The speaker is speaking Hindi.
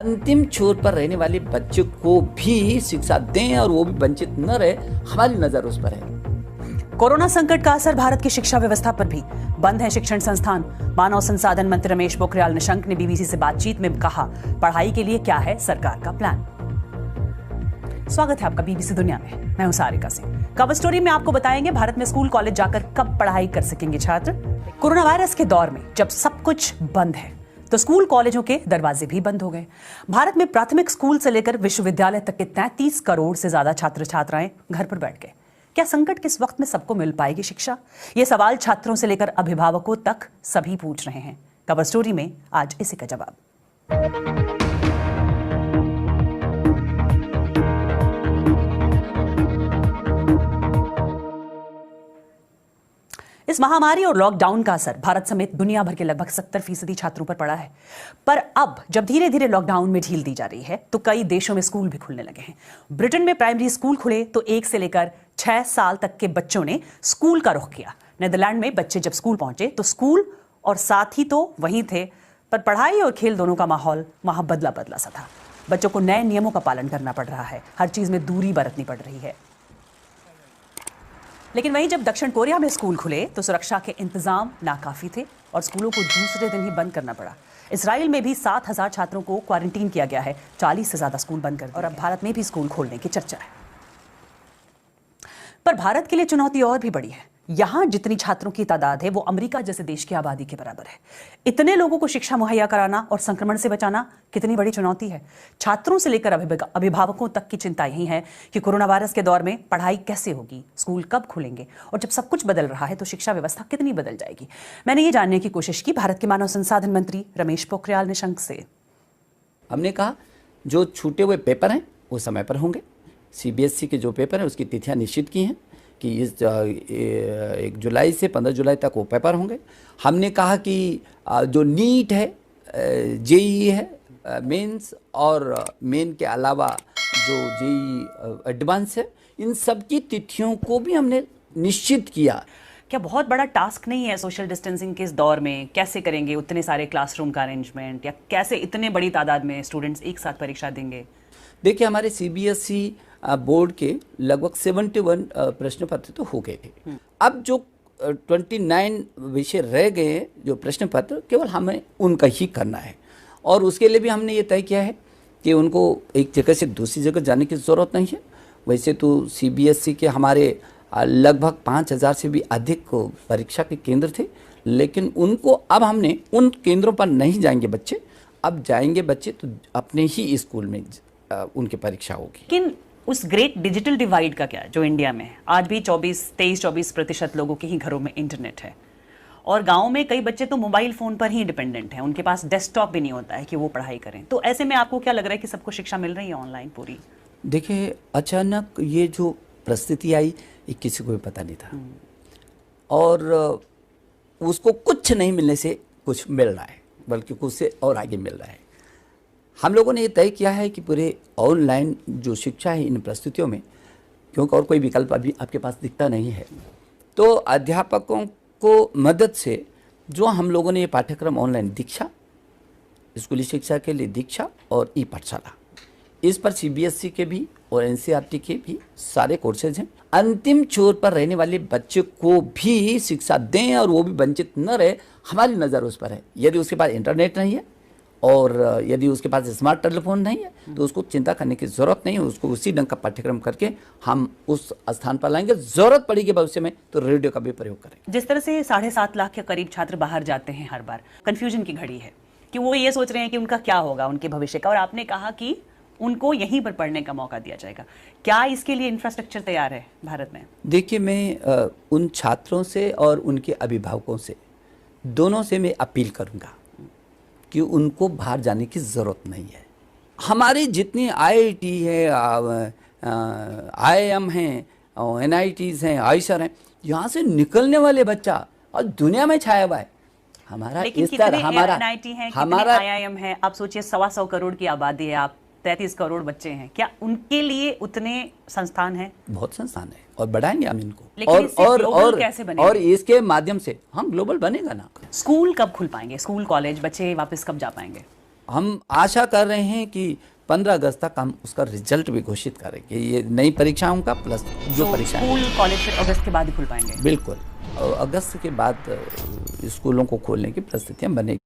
अंतिम छोर पर रहने वाले बच्चे को भी शिक्षा दें और वो भी वंचित न रहे, हमारी नजर उस पर है। कोरोना संकट का असर भारत की शिक्षा व्यवस्था पर भी। बंद है शिक्षण संस्थान। मानव संसाधन मंत्री रमेश पोखरियाल निशंक ने बीबीसी से बातचीत में कहा, पढ़ाई के लिए क्या है सरकार का प्लान। स्वागत है आपका बीबीसी दुनिया में। मैं हूं सारिका सिंह। कवर स्टोरी में आपको बताएंगे भारत में स्कूल कॉलेज जाकर कब पढ़ाई कर सकेंगे छात्र। कोरोना वायरस के दौर में जब सब कुछ बंद है तो स्कूल कॉलेजों के दरवाजे भी बंद हो गए। भारत में प्राथमिक स्कूल से लेकर विश्वविद्यालय तक के 33 करोड़ से ज्यादा छात्र छात्राएं घर पर बैठ गए। क्या संकट के इस वक्त में सबको मिल पाएगी शिक्षा? ये सवाल छात्रों से लेकर अभिभावकों तक सभी पूछ रहे हैं। कवर स्टोरी में आज इसी का जवाब। इस महामारी और लॉकडाउन का असर भारत समेत दुनिया भर के लगभग 70% छात्रों पर पड़ा है। पर अब जब धीरे धीरे लॉकडाउन में ढील दी जा रही है तो कई देशों में स्कूल भी खुलने लगे हैं। ब्रिटेन में प्राइमरी स्कूल खुले तो 1 से लेकर 6 साल तक के बच्चों ने स्कूल का रुख किया। नीदरलैंड में बच्चे जब स्कूल पहुंचे तो स्कूल और साथी तो वहीं थे, पर पढ़ाई और खेल दोनों का माहौल वहां बदला बदला सा था। बच्चों को नए नियमों का पालन करना पड़ रहा है, हर चीज में दूरी बरतनी पड़ रही है। लेकिन वहीं जब दक्षिण कोरिया में स्कूल खुले तो सुरक्षा के इंतजाम नाकाफी थे और स्कूलों को दूसरे दिन ही बंद करना पड़ा। इसराइल में भी 7,000 छात्रों को क्वारंटीन किया गया है, 40 से ज्यादा स्कूल बंद कर दिए और अब भारत में भी स्कूल खोलने की चर्चा है। पर भारत के लिए चुनौती और भी बड़ी है। यहां जितनी छात्रों की तादाद है वो अमेरिका जैसे देश की आबादी के बराबर है। इतने लोगों को शिक्षा मुहैया कराना और संक्रमण से बचाना कितनी बड़ी चुनौती है। छात्रों से लेकर अभिभावकों तक की चिंता यही है कि कोरोना वायरस के दौर में पढ़ाई कैसे होगी, स्कूल कब खुलेंगे और जब सब कुछ बदल रहा है तो शिक्षा व्यवस्था कितनी बदल जाएगी। मैंने ये जानने की कोशिश की भारत के मानव संसाधन मंत्री रमेश पोखरियाल निशंक से। हमने कहा जो छूटे हुए पेपर हैं वो समय पर होंगे। सीबीएसई के जो पेपर हैं उसकी तिथियां निश्चित की हैं कि इस 1 जुलाई से 15 जुलाई तक वो पेपर होंगे। हमने कहा कि जो नीट है, जेईई है, मेंस और मेन के अलावा जो जेईई एडवांस है, इन सब की तिथियों को भी हमने निश्चित किया। क्या बहुत बड़ा टास्क नहीं है सोशल डिस्टेंसिंग के इस दौर में? कैसे करेंगे उतने सारे क्लासरूम का अरेंजमेंट, या कैसे इतने बड़ी तादाद में स्टूडेंट्स एक साथ परीक्षा देंगे? देखिए, हमारे सीबीएसई बोर्ड के लगभग 71 प्रश्न पत्र तो हो गए थे। अब जो 29 विषय रह गए जो प्रश्न पत्र, केवल हमें उनका ही करना है और उसके लिए भी हमने ये तय किया है कि उनको एक जगह से दूसरी जगह जाने की ज़रूरत नहीं है। वैसे तो सीबीएसई के हमारे लगभग 5,000 से भी अधिक परीक्षा के केंद्र थे, लेकिन उनको अब हमने उन केंद्रों पर नहीं जाएंगे बच्चे। अब जाएंगे बच्चे तो अपने ही स्कूल में उनकी परीक्षा होगी। लेकिन उस ग्रेट डिजिटल डिवाइड का क्या, जो इंडिया में आज भी 23-24% लोगों के ही घरों में इंटरनेट है और गांव में कई बच्चे तो मोबाइल फोन पर ही डिपेंडेंट हैं, उनके पास डेस्कटॉप भी नहीं होता है कि वो पढ़ाई करें। तो ऐसे में आपको क्या लग रहा है कि सबको शिक्षा मिल रही है ऑनलाइन पूरी? देखिए, अचानक ये जो परिस्थिति आई ये किसी को भी पता नहीं था और उसको कुछ नहीं मिलने से कुछ मिल रहा है, बल्कि कुछ से और आगे मिल रहा है। हम लोगों ने ये तय किया है कि पूरे ऑनलाइन जो शिक्षा है इन परिस्थितियों में, क्योंकि और कोई विकल्प अभी आपके पास दिखता नहीं है, तो अध्यापकों को मदद से जो हम लोगों ने ये पाठ्यक्रम ऑनलाइन दीक्षा, स्कूली शिक्षा के लिए दीक्षा और ई पाठशाला, इस पर सीबीएसई के भी और एनसीईआरटी के भी सारे कोर्सेज हैं। अंतिम छोर पर रहने वाले बच्चे को भी शिक्षा दें और वो भी वंचित न रहे, हमारी नज़र उस पर है। यदि उसके पास इंटरनेट नहीं है और यदि उसके पास स्मार्ट टेलीफोन नहीं है तो उसको चिंता करने की ज़रूरत नहीं है। उसको उसी ढंग का पाठ्यक्रम करके हम उस स्थान पर लाएंगे। ज़रूरत पड़ेगी भविष्य में तो रेडियो का भी प्रयोग करेंगे। जिस तरह से 7.5 लाख के करीब छात्र बाहर जाते हैं हर बार, कन्फ्यूजन की घड़ी है कि वो ये सोच रहे हैं कि उनका क्या होगा उनके भविष्य का, और आपने कहा कि उनको यहीं पर पढ़ने का मौका दिया जाएगा। क्या इसके लिए इंफ्रास्ट्रक्चर तैयार है भारत में? देखिए, मैं उन छात्रों से और उनके अभिभावकों से, दोनों से मैं अपील करूँगा कि उनको बाहर जाने की ज़रूरत नहीं है। हमारी जितनी आईआईटी है, आईआईएम हैं, एनआईटीज़ हैं, आईसर हैं, यहाँ से निकलने वाले बच्चा और दुनिया में छाया हुआ है। हमारा एनआईटी है, हमारा आईआईएम है। आप सोचिए 125 करोड़ की आबादी है, आप 33 करोड़ बच्चे हैं। क्या उनके लिए उतने संस्थान हैं? बहुत संस्थान है और बढ़ाएंगे हम इनको। और इसके माध्यम से हम ग्लोबल बनेगा ना। स्कूल कब खुल पाएंगे? स्कूल कॉलेज बच्चे वापस कब जा पाएंगे? हम आशा कर रहे हैं कि 15 अगस्त तक हम उसका रिजल्ट भी घोषित करेंगे, ये नई परीक्षाओं का प्लस जो परीक्षाएं। स्कूल कॉलेज फिर अगस्त के बाद ही खुल पाएंगे? बिल्कुल, और अगस्त के बाद स्कूलों को खोलने की परिस्थितियां बनेगी।